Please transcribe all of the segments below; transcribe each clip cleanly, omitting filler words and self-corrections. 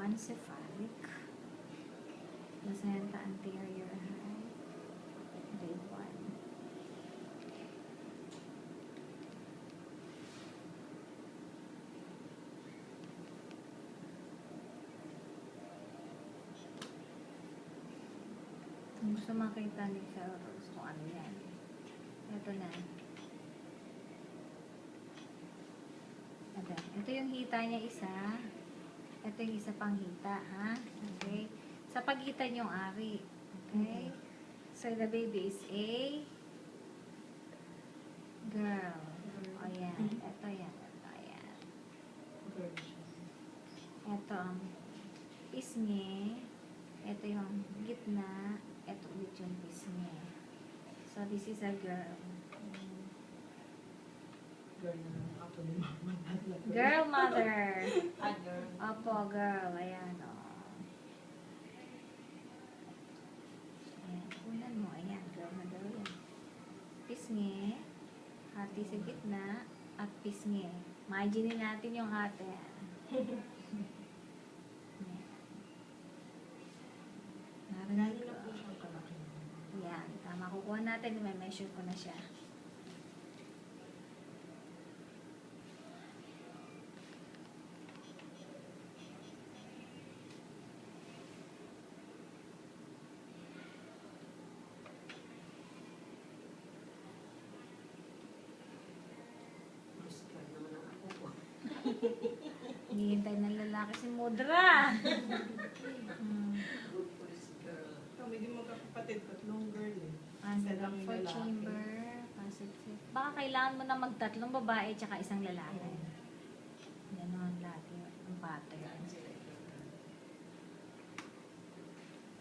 1, cephalic. Placenta anterior high. Grade 1. Kung gusto makita ni Felros kung ano yan. Ito na. Ito yung hita niya isa. Ito yung isa pang hita, ha? Okay? Sa pagitan yung ari. Okay? So, the baby is a girl. O, yan. Ito yan. Ito yan. Ito ang pisngi. Ito yung gitna. Ito ulit yung pisngi. So, this is a girl. Girl mother. Opo, girl. Ayan, o. Ayan, unan mo. Ayan, girl mother yan. Pisngi. Hati sa gitna. At pisngi. Imagine natin yung hati. Ayan. Narinig ko. Ayan, tama. Kukuha natin. May measure ko na siya. Hihintay ng lalaki si Mudra. Kami din magkakapatid, tatlong girl eh. Ano lang, 4 chamber, positive. Baka kailangan mo na magtatlong babae tsaka isang lalaki. Ganon lagi ang pattern.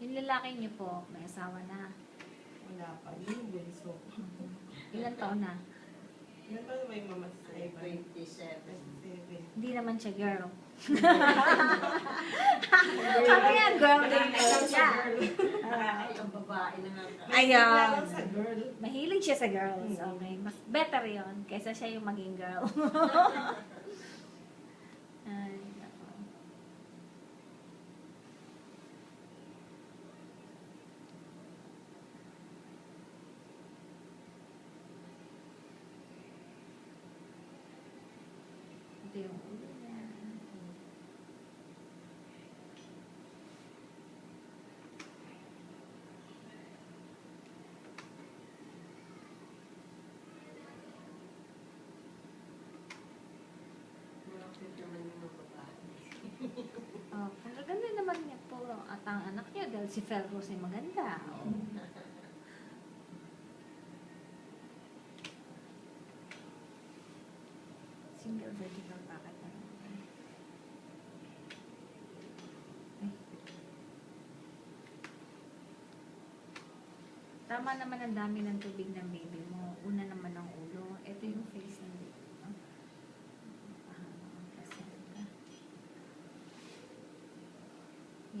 Yung lalaki niyo po, may asawa na. Wala pa, yun yung bunso. Ilan taon na? Yan ba may mamasay? 27. Hindi naman siya girl. Kami nga girl din na siya. Ang babae na nga. Ayun. Sa girl. Mahilig siya sa girls. Okay. Mas better yon kaysa siya yung maging girl. Ay, nako. Ito yung ulo niya. Malapit naman yung mga babae. Oh, ang ganda naman niya po. At ang anak niya, dahil si Felros ay maganda. Oh. Single vertical packet na lang. Ay. Tama naman ang dami ng tubig ng baby mo. Una naman ang ulo. Ito yung face ng baby mo. Placenta.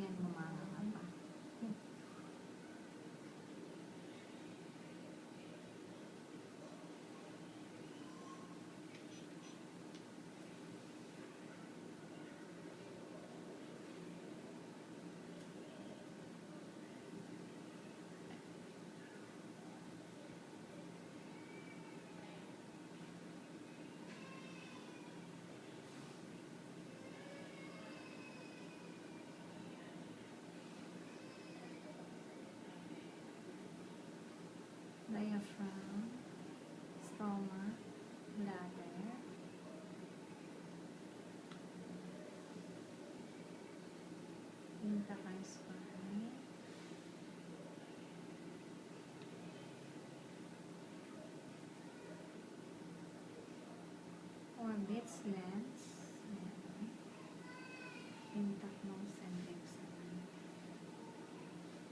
Yan, humanga ka pa. Diaphragm, stomach, bladder, intestine spine, orbits, lens, intact nose and lips.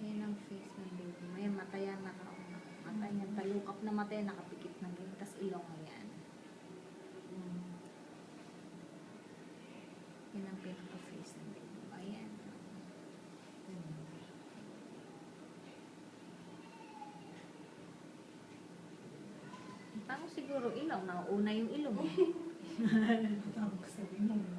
Ayan ang face ng baby. May mata yan, mata yan, talukap na mata yan, nakapikit na ganyan, tas ilong yan. Yan ang pinaka-face ng baby. Ayan. Parang siguro ilong, nauuna yung ilong. Tawag sa binong.